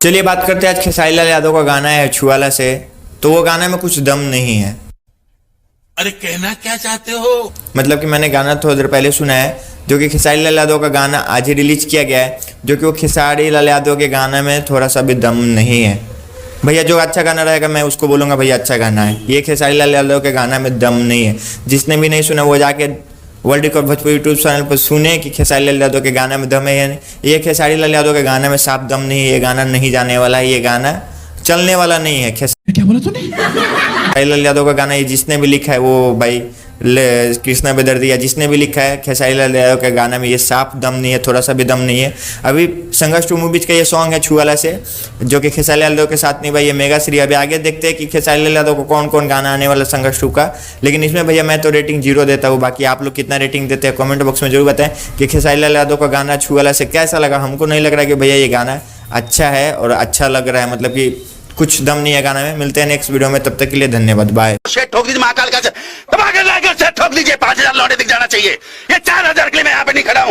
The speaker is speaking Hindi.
चलिए बात करते हैं आज खेसारी लाल यादव का गाना है छुआला से। तो वो गाना में कुछ दम नहीं है। अरे कहना क्या चाहते हो? मतलब कि मैंने गाना थोड़ी देर पहले सुना है, जो कि खेसारी लाल यादव का गाना आज ही रिलीज किया गया है, जो कि वो खेसारी लाल यादव के गाने में थोड़ा सा भी दम नहीं है। भैया जो अच्छा गाना रहेगा मैं उसको बोलूँगा भैया अच्छा गाना है। ये खेसारी लाल यादव के गाना में दम नहीं है। जिसने भी नहीं सुना वो जाके world record Bhojpuri YouTube channel पर सुने कि खेसारी लाल यादव के गाने में दम है या नहीं। ये खेसारी लाल यादव के गाने में साफ दम नहीं है। ये गाना नहीं जाने वाला है, ये गाना चलने वाला नहीं है। क्या बोला तूने? खेसारी लाल यादव का गाना ये जिसने भी लिखा है वो भाई कृष्णा बेदर्दिया जिसने भी लिखा है खेसारी लाल यादव के गाने में ये साफ दम नहीं है, थोड़ा सा भी दम नहीं है। अभी संघर्ष 2 मूवीज का ये सॉन्ग है छुआला से, जो कि खेसारी लाल यादव के साथ नहीं भाई ये मेगा श्री। अभी आगे देखते हैं कि खेसारी लाल यादव को कौन कौन गाना आने वाला संघर्ष 2 का। लेकिन इसमें भैया मैं तो रेटिंग 0 देता हूँ। बाकी आप लोग कितना रेटिंग देते हैं कमेंट बॉक्स में जरूर बताएं कि खेसारी लाल यादव का गाना छुआला से कैसा लगा। हमको नहीं लग रहा कि भैया ये गाना अच्छा है और अच्छा लग रहा है, मतलब कि कुछ दम नहीं है गाना में। मिलते हैं नेक्स्ट वीडियो में, तब तक के लिए धन्यवाद, बाय। शेर ठोक दीजिए महाकाल का, दबा के लाकर शेर ठोक दीजिए। 5000 लौटे दिख जाना चाहिए। ये 4000 के लिए मैं यहाँ पे नहीं खड़ा हूँ।